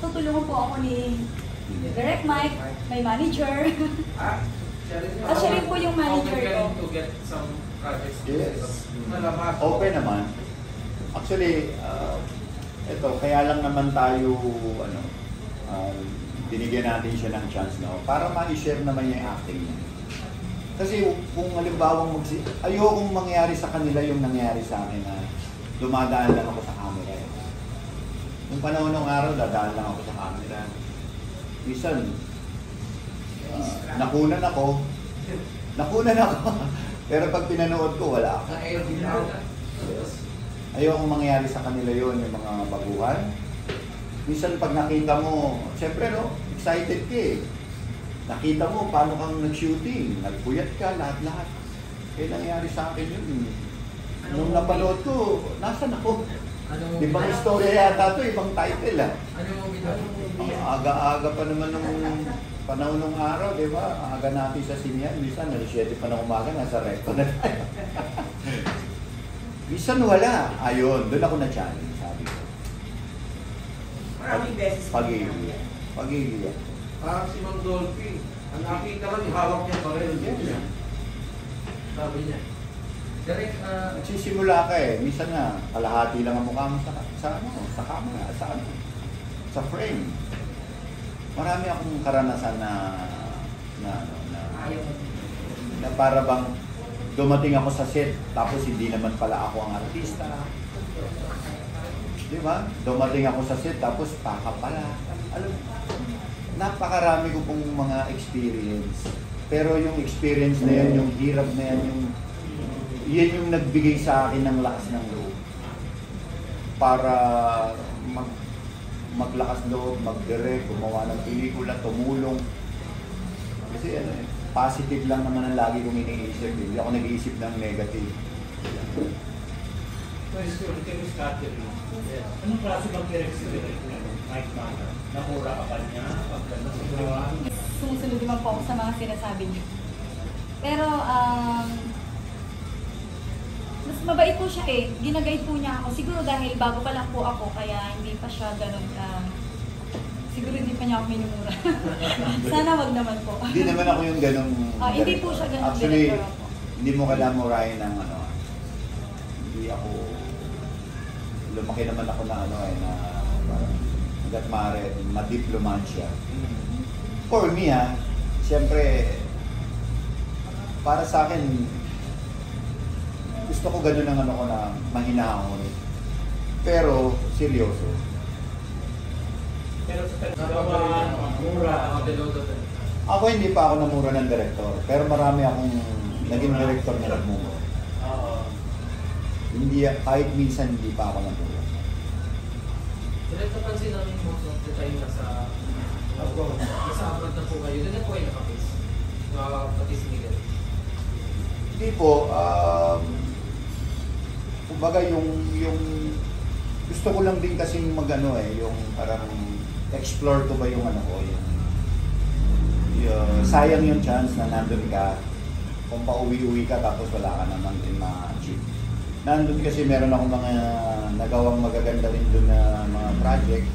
tutulungan po ako ni Direct Mike, may manager. At siya rin po yung manager ko. To get some projects. Yes. Open naman. Actually, ito, kaya lang naman tayo, binigyan natin siya ng chance, no? Para ma-share naman yung acting niya. Kasi kung halimbawa ayokong mangyari sa kanila yung nangyari sa akin na dumadaan lang ako sa camera. Nung panahon ng araw, dadaan lang ako sa camera. Minsan, nakunan ako. Pero pag pinanood ko, wala ako. Ayokong mangyari sa kanila yon yung mga baguhan. Minsan pag nakita mo, siyempre no, excited ka eh. Nakita mo paano kang nag-shooting, nagpuyat ka, lahat-lahat. Eh nangyari sa akin yun. Nung napanood ko, nasan ako? Ibang istorya yata to, ibang title ah. Aga-aga pa naman nung panahon ng araw, di ba? Aga natin sa sinyan, minsan alas 7 pa ng umaga, nasa recto na tayo. Minsan wala. Ayun, doon ako na-challenge, sabi ko. Maraming beses. Pag-ibig. Parang si Mang Dolphy, ang nakita lang yung hawak niya pa rin. Sabi niya. Direct, nagsisimula ka eh. Minsan nga, kalahati lang ang mukha mo sa camera, sa frame. Marami akong karanasan na para bang dumating ako sa set, tapos hindi naman pala ako ang artista. Di ba? Dumating ako sa set, tapos taka pala. Alam, napakarami ko pong mga experience. Pero yung experience na yan, yung hirap na yan, yan yung nagbigay sa akin ng lakas ng loob. Para maglakas loob, mag-direct, gumawa ng pelikula, tumulong. Kasi positive lang naman ang lagi kong iniisip. Hindi ako nag-iisip ng negative. Question, Miss Catherine. Anong klase bang direct si Mike Mata? Nakura ka pa niya? Sumusunod naman po ako sa mga sinasabi niyo. Pero, mas mabait po siya eh. Ginaguide po niya ako. Siguro dahil bago pa lang po ako, kaya hindi pa siya ganun ka... Siguro hindi pa niya ako minumura. Sana wag naman po. Hindi naman ako yung ganung... hindi po siya ganun. Actually, hindi mo kailangan murahin ng hindi ako... Lumaki naman ako na na parang hanggat maaari, madiplomansya. For me siyempre, para sa akin, gusto ko ganun ang ko na mahinahon. Pero, seryoso. Pero sa mura, ako hindi pa ako namura ng director, pero marami akong naging director na nagmumura. Hindi, kahit minsan hindi pa ako namura. Direct napansin namin most of the time nasa abroad na po kayo. Doon na po kayo nakapis. Pati si Miguel. Hindi po, kumbaga yung gusto ko lang din kasi yung yung parang explore ko ba yung yung sayang yung chance na nandun ka kung pauwi-uwi ka tapos wala ka naman din ma-achieve. Nandun kasi meron ako mga nagawang magaganda rin doon na mga project.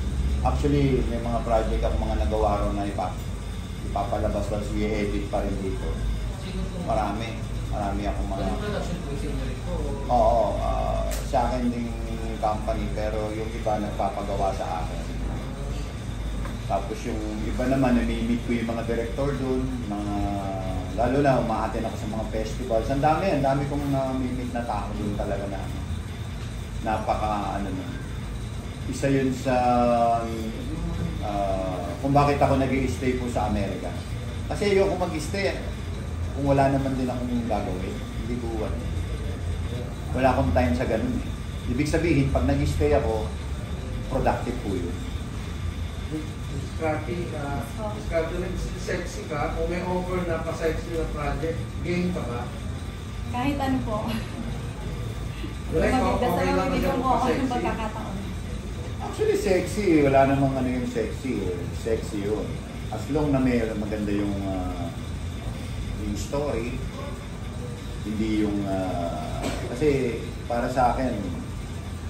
Actually, may mga project ako mga nagawa ron na ipapalabas lang i-edit pa rin dito. Marami akong mga... Production po yung rin po? Oo, sa akin ding company pero yung iba nagpapagawa sa akin. Tapos yung iba naman, nami-meet ko yung mga director doon, lalo na umaatin ako sa mga festivals. Ang dami kong nami-meet na tao doon talaga na napaka isa yun sa kung bakit ako nag-i-stay po sa Amerika. Kasi ayoko mag-stay kung wala naman din akong gagawin. Hindi ko wala akong time sa ganun eh. Ibig sabihin, pag nag-stay ako, productive po yun. Sexy ka, kung may offer na pa-sexy na project, game ka ba? Kahit ano po. Basta mabibigyan ko ako yung pagkakataon. Actually, sexy. Wala namang yung sexy. Sexy yun. As long na may maganda yung story, hindi yung... kasi para sa akin,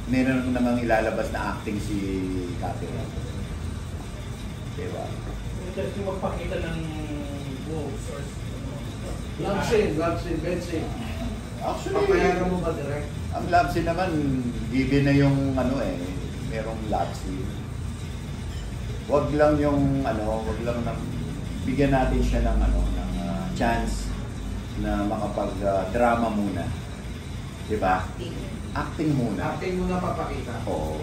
meron namang ilalabas na acting si Catherine. Diba? Interesting magpakita ng moves or Love scene, bed scene. Actually, Papayagan mo ba direct? ang love scene naman, given na yung ano eh, merong love scene. Wag lang yung ano, wag lang nang bigyan natin siya ng ano, ng chance na makapag-drama muna. 'Di ba? Acting muna. Acting mo na papakita. Oo.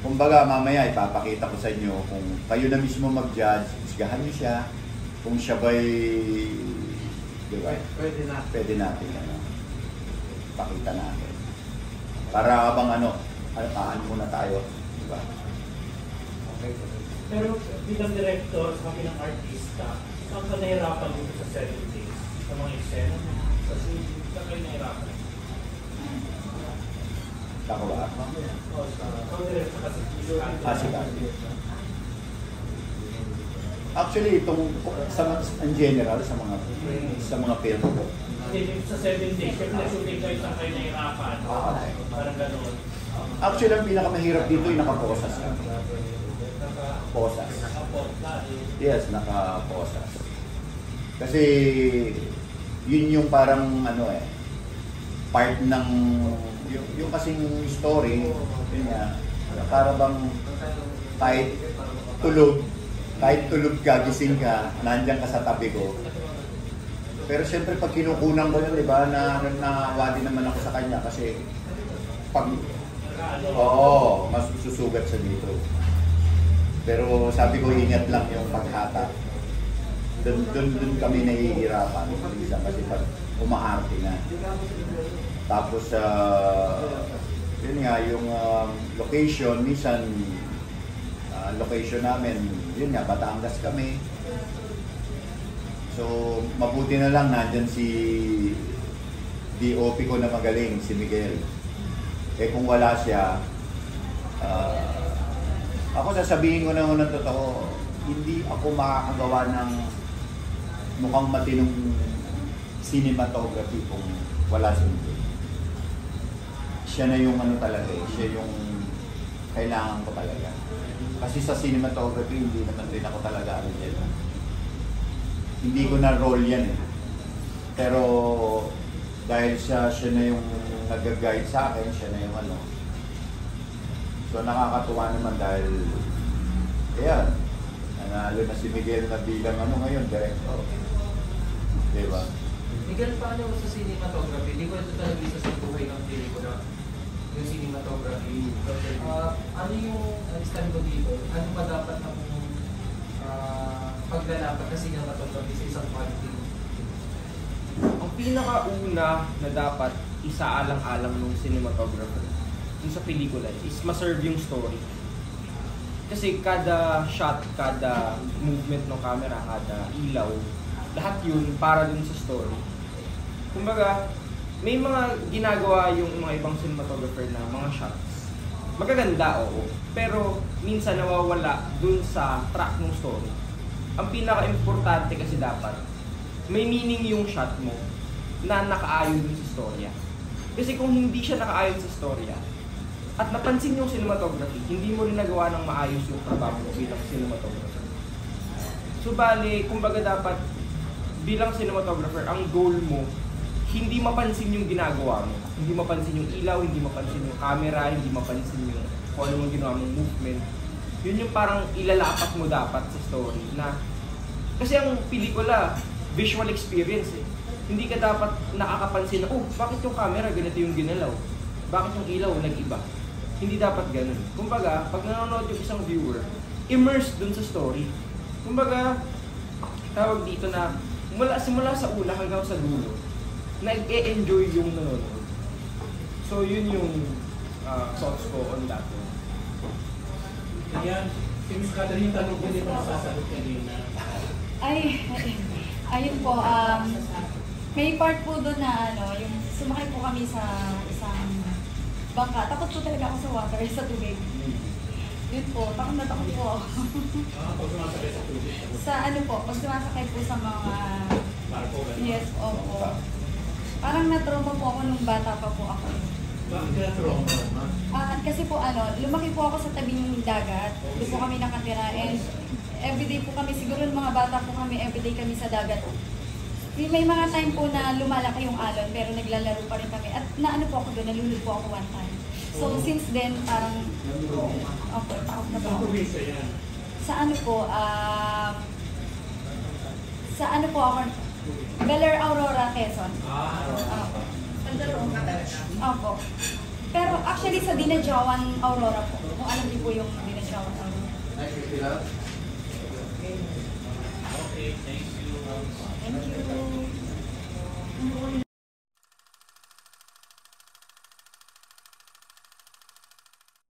Kumbaga mamaya ipapakita ko sa inyo kung kayo na mismo mag-judge, isgahan niyo siya kung siya ba'y, di ba? Pwede na. Pwede natin ano, pakita natin. Para habang ano muna tayo, di ba? Okay. Pero bilang director sa bilang artista, saan ka nahirapan dito sa 7 days? Sa mga eksena? Kasi saan kayo nahirapan? Ako ba? O sa director kasi Actually, itong in general sa mga film ko. sa 7 days, kasi na-shooting kayo saan kayo nahirapan. Okay. Parang gano'n. Actually, ang pinakamahirap dito ay nakaposas lang. Posas. Yes, nakaposas. Kasi yun yung parang ano eh, part ng yung kasing story, yun nga, para bang kahit tulog ka, gising ka, nandiyan ka sa tabi ko. Pero siyempre pag kinukunan ko yun, di ba, nawa din naman ako sa kanya kasi pag, oo, mas susugat siya dito. Pero sabi ko, ingat lang yung paghata. Doon kami nahihirapan. Minsan kasi pag umaarte na. Tapos, yun nga, yung location, minsan, location namin, yun nga, Batangas kami. So, mabuti na lang, nandyan si DOP ko na magaling, si Miguel. Eh kung wala siya, ako sasabihin ko na ng totoo, hindi ako makakagawa ng mukhang matinong cinematography kung wala si Miguel. Siya na yung ano talaga eh, siya yung kailangan ko talaga. Kasi sa cinematography, hindi naman din ako talaga ano dyan. Hindi ko na role yan eh. Pero dahil siya na yung nag-guide sa akin, siya na yung ano. So nakakatuwa naman dahil ayan, nanalo na si Miguel na bilang ano ngayon, director. Diba? Miguel, paano mo sa cinematography? Hindi ko ito talaga isa sa buhay ng pelikula. Yung cinematography. Ano yung stand ko dito? Ano ba dapat ang paglalapat na cinematography sa isang quality? Ang pinakauna na dapat isaalang-alang ng cinematographer yung sa pelikula is ma-serve yung story. Kasi kada shot, kada movement ng camera, kada ilaw, lahat yun para dun sa story. Kumbaga, may mga ginagawa yung mga ibang cinematographer na mga shots. Magaganda, oo. Pero minsan nawawala dun sa track ng story. Ang pinaka-importante kasi dapat, may meaning yung shot mo na nakaayon dun sa storya. Kasi kung hindi siya nakaayon sa storya, at napansin yung cinematography, hindi mo rin nagawa ng maayos yung trabaho mo bilang cinematographer. So bali, kumbaga dapat bilang cinematographer, ang goal mo, hindi mapansin yung ginagawa mo. Hindi mapansin yung ilaw, hindi mapansin yung camera, hindi mapansin yung kung ano mong ginawa mong movement. Yun yung parang ilalapat mo dapat sa story na kasi ang pelikula, visual experience eh. Hindi ka dapat nakakapansin na, oh, bakit yung camera ganito yung ginalaw? Bakit yung ilaw nag-iba? Hindi dapat ganun. Kumbaga, pag nanonood yung isang viewer, immersed dun sa story. Kumbaga, tawag dito na simula sa una hanggang sa dulo, nag-e-enjoy yung nanonood. So, yun yung thoughts ko on that one. Ayan, si Ms. Catherine, yung tanong ko dito nasasagot kanina. Ayun po, may part po doon na ano, yung sumakay po kami sa isang bangka. Takot po talaga ako sa water, sa tubig. Yun po, takot na takot po ako. Pag sumasakay sa tubig. Sa ano po, pag sumasakay po sa mga... Barko, gano'n? Yes, opo. Parang na-trauma po ako nung bata pa po ako. Bakit kaya trauma? Kasi po lumaki po ako sa tabing dagat. Doon po kami nakatira and everyday po kami, siguro ng mga bata po kami, everyday kami sa dagat. May mga time po na lumalaki yung alon pero naglalaro pa rin kami. At naano po ako doon, nalulod po ako one time. So since then, parang, okay, takot na po Saan ako. probinsya yan? Sa ano po ako, Beler Aurora, Quezon. Opo. Pandaroon ka talaga. Opo. Pero actually sa Dinajawan Aurora po. Kung alam niyo po yung Dinajawan Aurora.